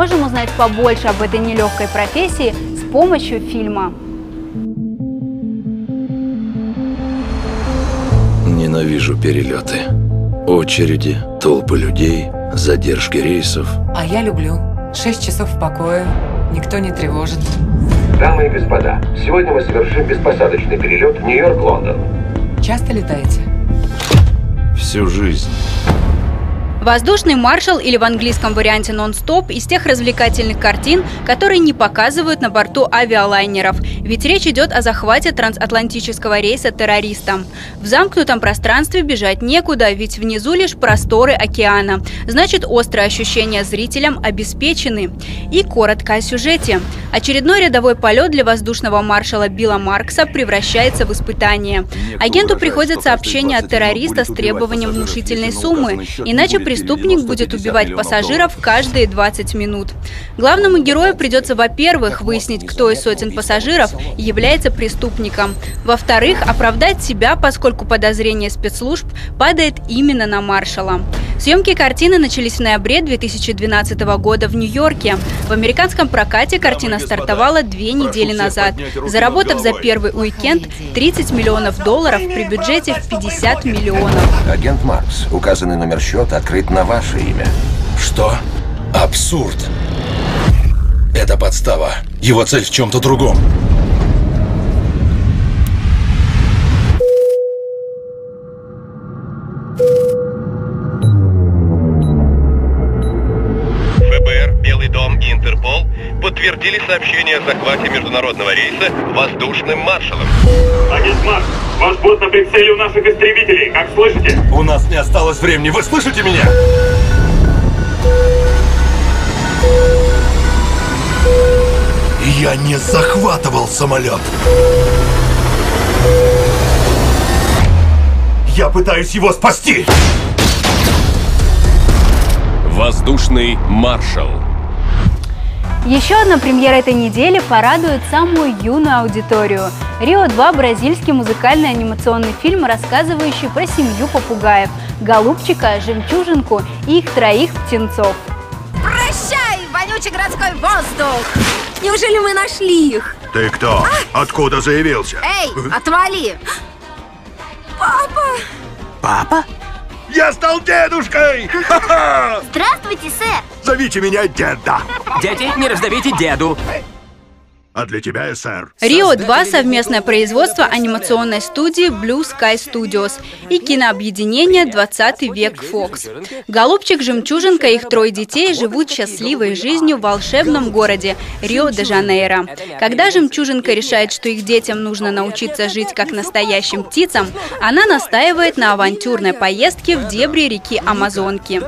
Можем узнать побольше об этой нелегкой профессии с помощью фильма. Ненавижу перелеты. Очереди, толпы людей, задержки рейсов. А я люблю. 6 часов в покое, никто не тревожит. Дамы и господа, сегодня мы совершим беспосадочный перелет Нью-Йорк-Лондон. Часто летаете? Всю жизнь. «Воздушный маршал» или в английском варианте «нон-стоп» из тех развлекательных картин, которые не показывают на борту авиалайнеров. Ведь речь идет о захвате трансатлантического рейса террористом. В замкнутом пространстве бежать некуда, ведь внизу лишь просторы океана. Значит, острые ощущения зрителям обеспечены. И коротко о сюжете. Очередной рядовой полет для воздушного маршала Билла Маркса превращается в испытание. Агенту приходит сообщение от террориста с требованием внушительной суммы, иначе преступник будет убивать пассажиров каждые 20 минут. Главному герою придется, во-первых, выяснить, кто из сотен пассажиров является преступником. Во-вторых, оправдать себя, поскольку подозрение спецслужб падает именно на маршала. Съемки картины начались в ноябре 2012 года в Нью-Йорке. В американском прокате картина стартовала 2 недели назад, заработав за первый уикенд $30 миллионов при бюджете в 50 миллионов. Агент Маркс, указанный номер счета открыт на ваше имя. Что? Абсурд. Это подстава. Его цель в чем-то другом. ФБР, Белый дом и Интерпол подтвердили сообщение о захвате международного рейса воздушным маршалом. Агент Маркс, ваш бот на прицеле у наших истребителей, как слышите? У нас не осталось времени. Вы слышите меня? Я не захватывал самолет. Я пытаюсь его спасти. Воздушный маршал. Еще одна премьера этой недели порадует самую юную аудиторию. «Рио-2» – бразильский музыкальный анимационный фильм, рассказывающий про семью попугаев – Голубчика, Жемчужинку и их 3 птенцов. Прощай, вонючий городской воздух! Неужели мы нашли их? Ты кто? Откуда заявился? Эй, отвали! Папа! Папа? Я стал дедушкой! Здравствуйте, сэр! Зовите меня деда. Дети, не раздавите деду. А для тебя, сэр. «Рио-2» – совместное производство анимационной студии Blue Sky Studios и кинообъединения «20 век Fox». Голубчик, Жемчужинка и их 3 детей живут счастливой жизнью в волшебном городе Рио-де-Жанейро. Когда Жемчужинка решает, что их детям нужно научиться жить как настоящим птицам, она настаивает на авантюрной поездке в дебри реки Амазонки.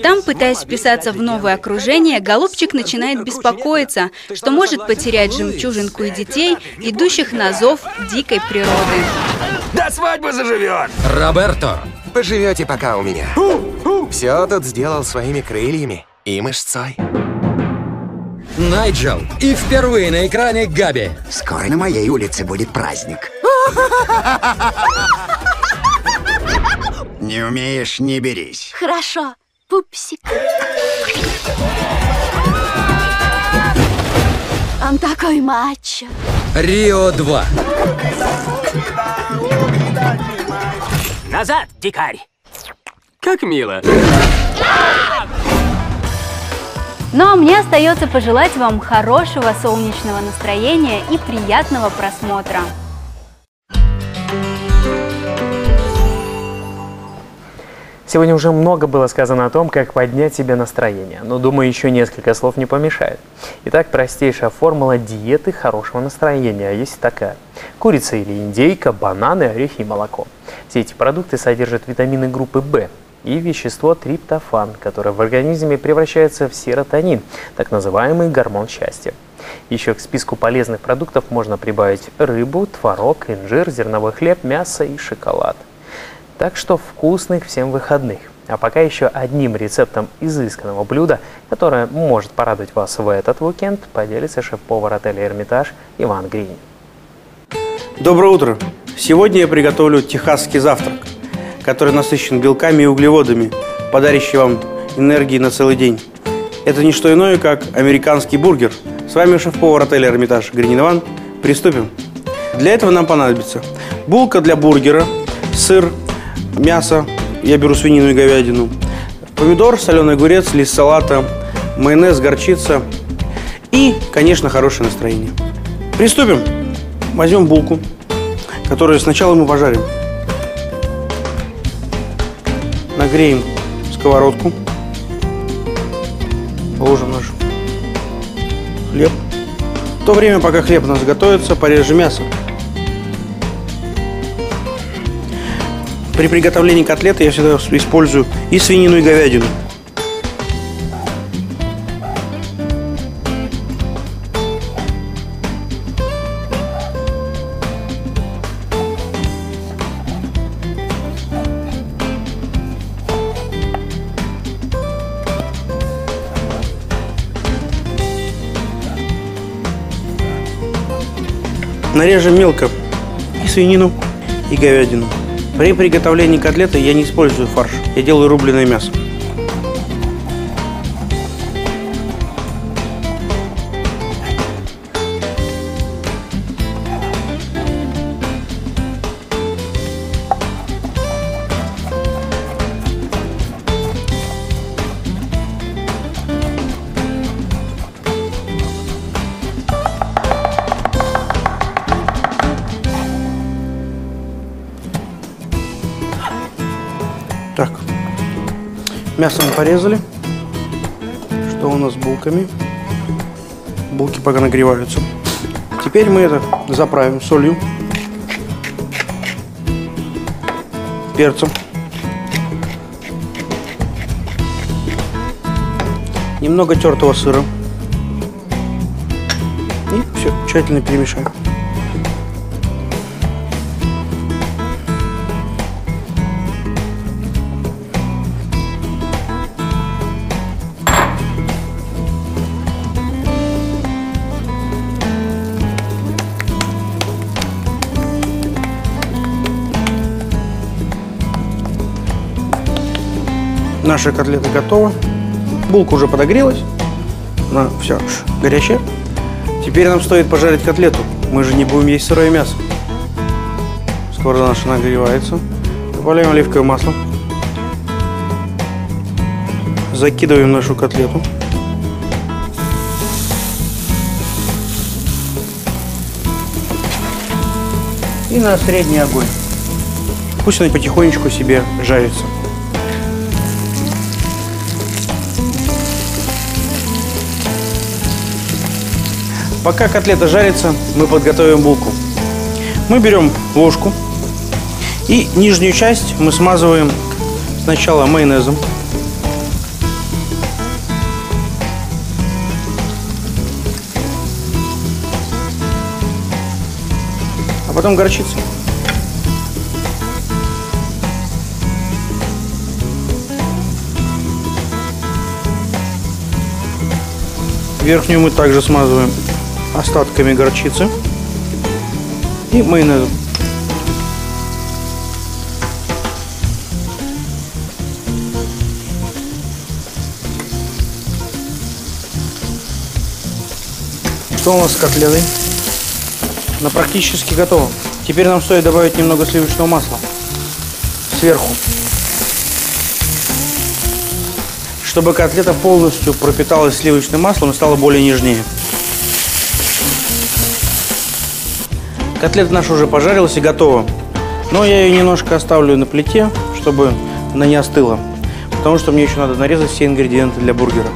Там, пытаясь вписаться в новое окружение, Голубчик начинает беспокоиться, что может потерять Жемчужинку и детей, идущих на зов дикой природы. До свадьбы заживет! Роберто, поживете пока у меня. Все тут сделал своими крыльями и мышцой. Найджел. И впервые на экране Габи. Скоро на моей улице будет праздник. Не умеешь, не берись. Хорошо, пупсик. Он такой мачо. «Рио-2». Назад, дикарь! Как мило. Ну а мне остается пожелать вам хорошего солнечного настроения и приятного просмотра. Сегодня уже много было сказано о том, как поднять себе настроение, но, думаю, еще несколько слов не помешает. Итак, простейшая формула диеты хорошего настроения есть такая. Курица или индейка, бананы, орехи и молоко. Все эти продукты содержат витамины группы В и вещество триптофан, которое в организме превращается в серотонин, так называемый гормон счастья. Еще к списку полезных продуктов можно прибавить рыбу, творог, инжир, зерновой хлеб, мясо и шоколад. Так что вкусных всем выходных. А пока еще одним рецептом изысканного блюда, которое может порадовать вас в этот уикенд, поделится шеф-повар отеля «Эрмитаж» Иван Гринь. Доброе утро! Сегодня я приготовлю техасский завтрак, который насыщен белками и углеводами, подарящий вам энергии на целый день. Это не что иное, как американский бургер. С вами шеф-повар отеля «Эрмитаж» Гринин Иван. Приступим. Для этого нам понадобится булка для бургера, сыр, мясо, я беру свинину и говядину, помидор, соленый огурец, лист салата, майонез, горчица и, конечно, хорошее настроение. Приступим. Возьмем булку, которую сначала мы пожарим. Нагреем сковородку. Положим наш хлеб. В то время, пока хлеб у нас готовится, порежем мясо. При приготовлении котлеты я всегда использую и свинину, и говядину. Нарежем мелко и свинину, и говядину. При приготовлении котлеты я не использую фарш, я делаю рубленое мясо. Так, мясо мы порезали. Что у нас с булками? Булки пока нагреваются. Теперь мы это заправим солью, перцем, немного тертого сыра и все тщательно перемешаем. Наша котлета готова. Булка уже подогрелась. Она вся горячая. Теперь нам стоит пожарить котлету. Мы же не будем есть сырое мясо. Сковорода наша нагревается. Добавляем оливковое масло. Закидываем нашу котлету. И на средний огонь. Пусть она потихонечку себе жарится. Пока котлета жарится, мы подготовим булку. Мы берем ложку и нижнюю часть мы смазываем сначала майонезом. А потом горчицей. Верхнюю мы также смазываем остатками горчицы и майонезом. Что у нас с котлетой? Она практически готова. Теперь нам стоит добавить немного сливочного масла сверху, чтобы котлета полностью пропиталась сливочным маслом и стала более нежнее. Котлета наша уже пожарилась и готова. Но я ее немножко оставлю на плите, чтобы она не остыла. Потому что мне еще надо нарезать все ингредиенты для бургера.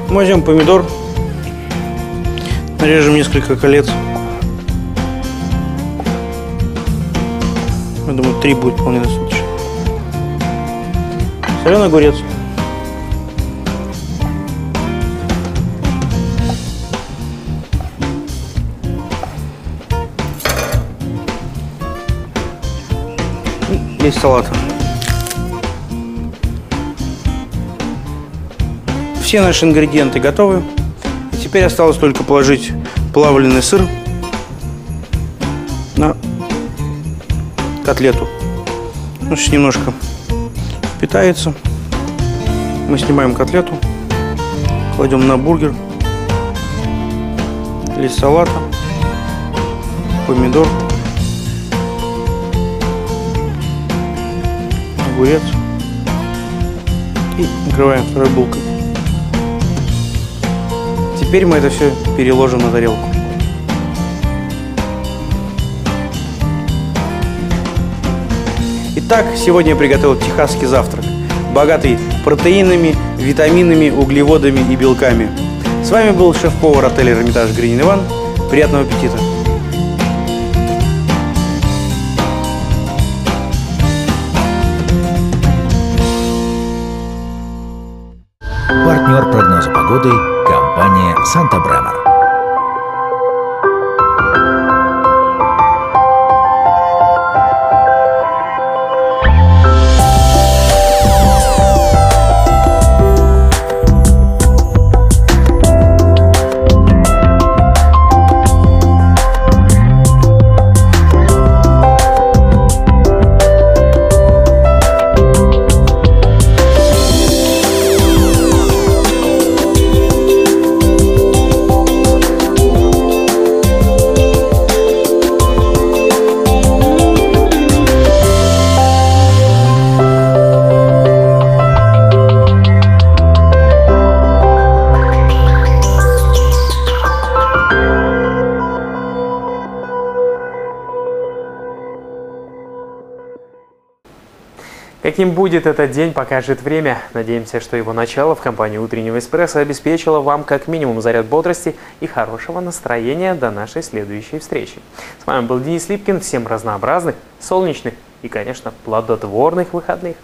Мы возьмем помидор. Нарежем несколько колец. Я думаю, 3 будет вполне достаточно. Соленый огурец. Лист салата. Все наши ингредиенты готовы. И теперь осталось только положить плавленый сыр на котлету. Ну, сейчас немножко впитается. Мы снимаем котлету Кладем на бургер. Лист салата. Помидор. Огурец. И накрываем второй булкой. Теперь мы это все переложим на тарелку. Итак, сегодня я приготовил техасский завтрак, богатый протеинами, витаминами, углеводами и белками. С вами был шеф-повар отеля Эрмитаж Гринин Иван. Приятного аппетита! Партнер прогноза погоды – компания «Санта Бремор». Каким будет этот день, покажет время. Надеемся, что его начало в компании «Утреннего эспрессо» обеспечило вам как минимум заряд бодрости и хорошего настроения до нашей следующей встречи. С вами был Денис Липкин. Всем разнообразных, солнечных и, конечно, плодотворных выходных.